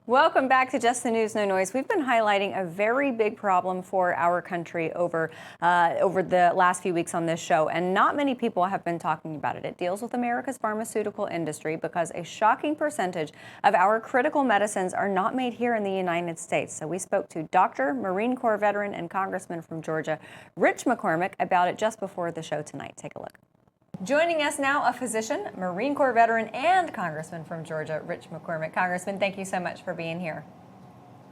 Welcome back to Just the News, No Noise. We've been highlighting a very big problem for our country over the last few weeks on this show, and not many people have been talking about it. It deals with America's pharmaceutical industry because a shocking percentage of our critical medicines are not made here in the United States. So we spoke to Dr., Marine Corps veteran, and Congressman from Georgia, Rich McCormick, about it just before the show tonight. Take a look. Joining us now, a physician, Marine Corps veteran, and Congressman from Georgia, Rich McCormick. Congressman, thank you so much for being here.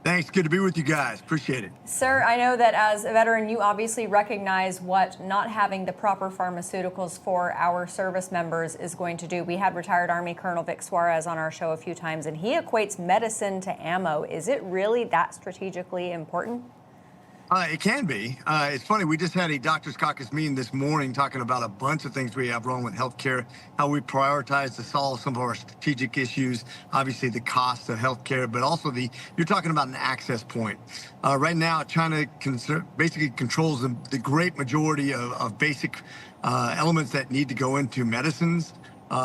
Thanks. Good to be with you guys. Appreciate it. Sir, I know that as a veteran, you obviously recognize what not having the proper pharmaceuticals for our service members is going to do. We had retired Army Colonel Vic Suarez on our show a few times, and he equates medicine to ammo. Is it really that strategically important? It can be. It's funny. We just had a doctor's caucus meeting this morning talking about a bunch of things we have wrong with healthcare, how we prioritize to solve some of our strategic issues, obviously the cost of healthcare, but also you're talking about an access point. Right now, China basically controls the great majority of basic elements that need to go into medicines.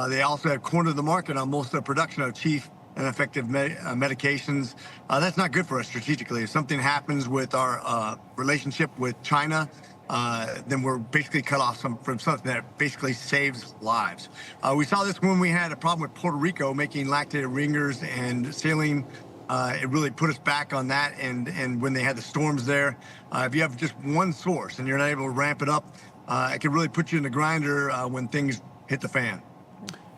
They also have cornered the market on most of the production of cheap and effective medications. That's not good for us strategically. If something happens with our relationship with China, then we're basically cut off from something that basically saves lives. We saw this when we had a problem with Puerto Rico making lactated ringers and saline. It really put us back on that, and when they had the storms there, if you have just one source and you're not able to ramp it up, it can really put you in the grinder when things hit the fan.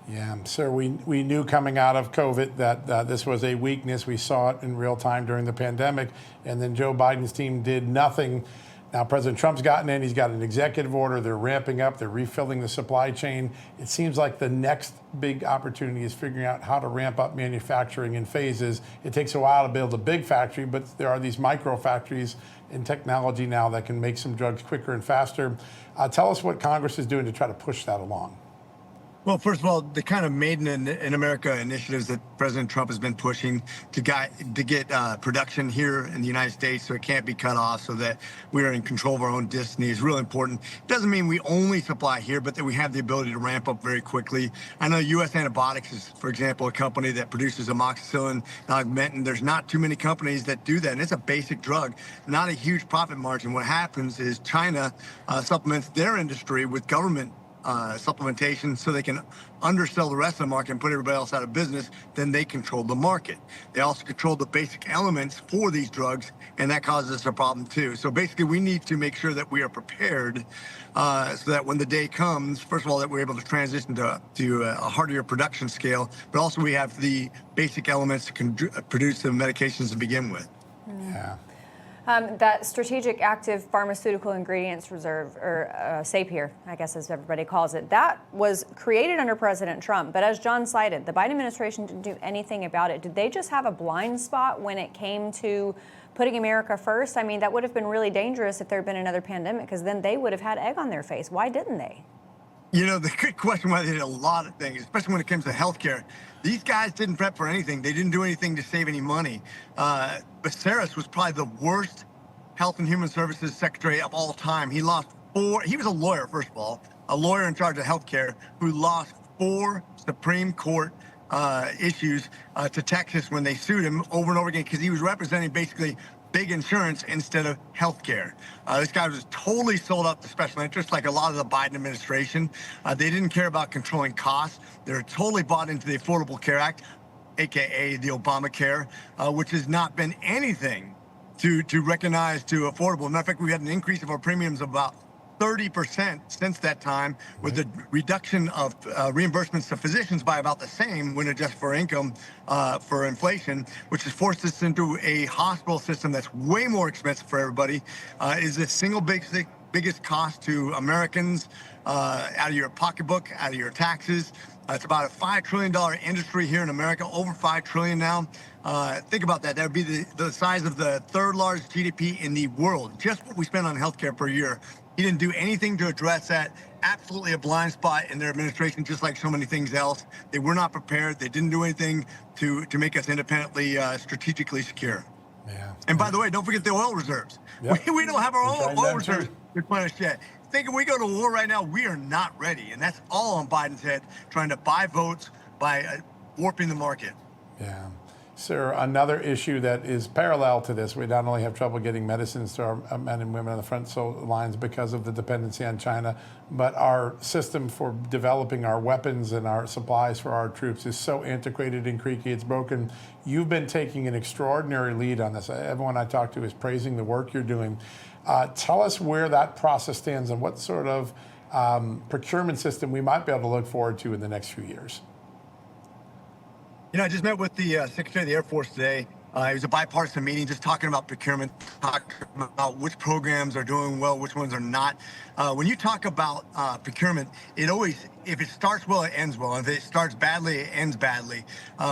Yeah, sir, we knew coming out of COVID that this was a weakness. We saw it in real time during the pandemic, and then Joe Biden's team did nothing. Now, President Trump's gotten in. He's got an executive order. They're ramping up. They're refilling the supply chain. It seems like the next big opportunity is figuring out how to ramp up manufacturing in phases. It takes a while to build a big factory, but there are these micro factories in technology now that can make some drugs quicker and faster. Tell us what Congress is doing to try to push that along. Well, first of all, the kind of Made in America initiatives that President Trump has been pushing to get production here in the United States so it can't be cut off, so that we are in control of our own destiny is really important. It doesn't mean we only supply here, but that we have the ability to ramp up very quickly. I know U.S. Antibiotics is, for example, a company that produces amoxicillin, augmentin. There's not too many companies that do that, and it's a basic drug, not a huge profit margin. What happens is China supplements their industry with government supplementation so they can undersell the rest of the market and put everybody else out of business. Then they control the market. They also control the basic elements for these drugs, and that causes us a problem too. So basically, we need to make sure that we are prepared so that when the day comes, first of all, that we're able to transition to a hardier production scale, but also we have the basic elements to produce the medications to begin with. Yeah. That Strategic Active Pharmaceutical Ingredients Reserve, or SAPIR, I guess as everybody calls it, that was created under President Trump. But as John cited, the Biden administration didn't do anything about it. Did they just have a blind spot when it came to putting America first? I mean, that would have been really dangerous if there had been another pandemic, because then they would have had egg on their face. Why didn't they? You know, the good question why they did a lot of things, especially when it comes to healthcare. These guys didn't prep for anything. They didn't do anything to save any money. Becerris was probably the worst Health and Human Services Secretary of all time. He was a lawyer, first of all, a lawyer in charge of healthcare who lost 4 Supreme Court issues to Texas when they sued him over and over again because he was representing basically big insurance instead of healthcare. This guy was totally sold out to special interests, like a lot of the Biden administration. They didn't care about controlling costs. They're totally bought into the Affordable Care Act, aka the Obamacare, which has not been anything to recognize to affordable. Matter of fact, we had an increase of our premiums of about 30% since that time, with the reduction of reimbursements to physicians by about the same when adjusted for income for inflation, which has forced us into a hospital system that's way more expensive for everybody. Is the single biggest cost to Americans out of your pocketbook, out of your taxes. It's about a $5 trillion industry here in America, over $5 trillion now. Think about that. That would be the size of the 3rd largest GDP in the world, just what we spend on healthcare per year. He didn't do anything to address that. Absolutely a blind spot in their administration, just like so many things else. They were not prepared. They didn't do anything to make us independently, strategically secure. Yeah. And by the way, don't forget the oil reserves. Yep. We don't have our own oil reserves too. to replenish yet. Think if we go to war right now, we are not ready. And that's all on Biden's head, trying to buy votes by warping the market. Yeah. Sir, another issue that is parallel to this, we not only have trouble getting medicines to our men and women on the front lines because of the dependency on China, but our system for developing our weapons and our supplies for our troops is so antiquated and creaky, it's broken. You've been taking an extraordinary lead on this. Everyone I talk to is praising the work you're doing. Tell us where that process stands and what sort of procurement system we might be able to look forward to in the next few years. You know, I just met with the Secretary of the Air Force today. It was a bipartisan meeting, just talking about procurement, talking about which programs are doing well, which ones are not. When you talk about procurement, it always, if it starts well, it ends well. If it starts badly, it ends badly.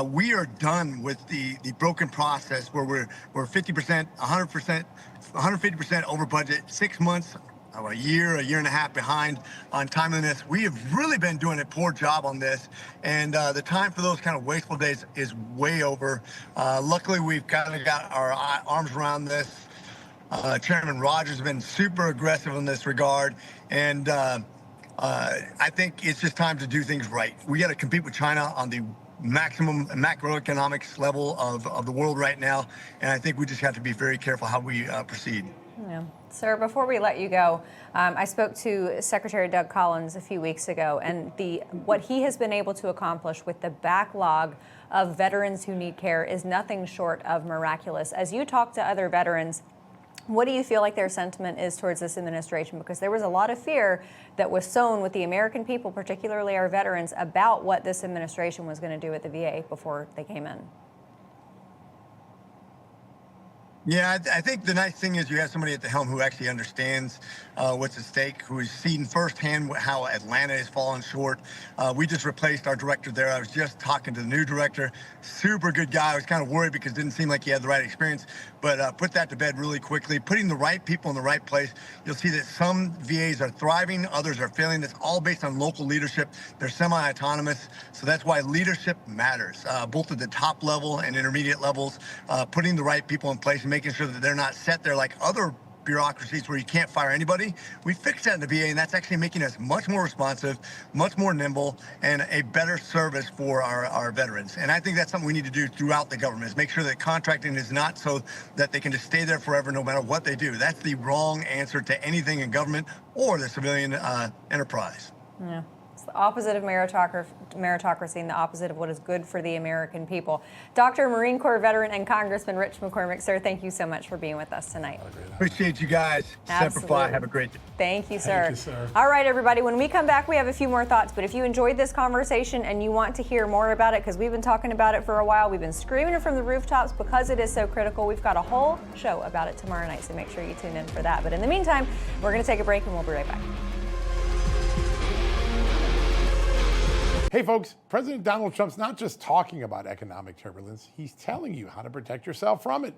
We are done with the broken process where we're 50%, 100%, 150% over budget, 6 months, a year and a half behind on timeliness. We have really been doing a poor job on this, and the time for those kind of wasteful days is way over. Luckily, we've kind of got our arms around this. Chairman Rogers has been super aggressive in this regard, and I think it's just time to do things right. We got to compete with China on the maximum macroeconomics level of the world right now, and I think we just have to be very careful how we proceed. Yeah. Sir, before we let you go, I spoke to Secretary Doug Collins a few weeks ago, and what he has been able to accomplish with the backlog of veterans who need care is nothing short of miraculous. As you talk to other veterans, what do you feel like their sentiment is towards this administration? Because there was a lot of fear that was sown with the American people, particularly our veterans, about what this administration was going to do at the VA before they came in. Yeah, I think the nice thing is you have somebody at the helm who actually understands what's at stake, who has seen firsthand how Atlanta has fallen short. We just replaced our director there. I was just talking to the new director. Super good guy. I was kind of worried because it didn't seem like he had the right experience, but put that to bed really quickly. Putting the right people in the right place. You'll see that some VAs are thriving, others are failing. That's all based on local leadership. They're semi-autonomous, so that's why leadership matters, both at the top level and intermediate levels. Putting the right people in place and making sure that they're not set there like other bureaucracies where you can't fire anybody. We fixed that in the VA, and that's actually making us much more responsive, much more nimble, and a better service for our veterans. And I think that's something we need to do throughout the government, is make sure that contracting is not so that they can just stay there forever no matter what they do. That's the wrong answer to anything in government or the civilian enterprise. Yeah. It's the opposite of meritocracy and the opposite of what is good for the American people. Dr. Marine Corps veteran and Congressman Rich McCormick, sir, thank you so much for being with us tonight. Appreciate you guys. Semper Fi. Have a great day. Thank you, sir. Thank you, sir. All right, everybody, when we come back, we have a few more thoughts, but if you enjoyed this conversation and you want to hear more about it, because we've been talking about it for a while, we've been screaming it from the rooftops because it is so critical. We've got a whole show about it tomorrow night, so make sure you tune in for that. But in the meantime, we're going to take a break and we'll be right back. Hey folks, President Donald Trump's not just talking about economic turbulence, he's telling you how to protect yourself from it.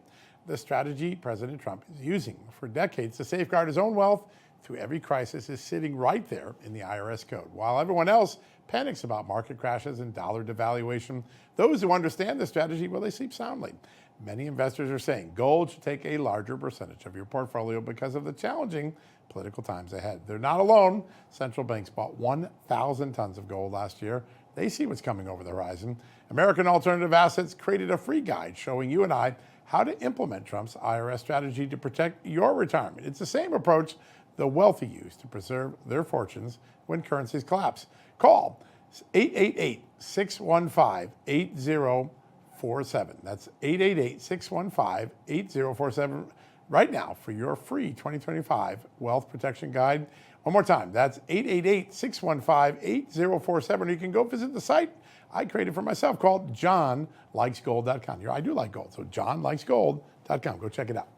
The strategy President Trump is using for decades to safeguard his own wealth through every crisis is sitting right there in the IRS code. While everyone else panics about market crashes and dollar devaluation, those who understand the strategy, well, they sleep soundly. Many investors are saying gold should take a larger percentage of your portfolio because of the challenging political times ahead. They're not alone. Central banks bought 1,000 tons of gold last year. They see what's coming over the horizon. American Alternative Assets created a free guide showing you and I how to implement Trump's IRS strategy to protect your retirement. It's the same approach the wealthy use to preserve their fortunes when currencies collapse. Call 888-615-8047. That's 888-615-8047 right now for your free 2025 Wealth Protection Guide. One more time, that's 888-615-8047. You can go visit the site I created for myself called johnlikesgold.com. I do like gold, so johnlikesgold.com. Go check it out.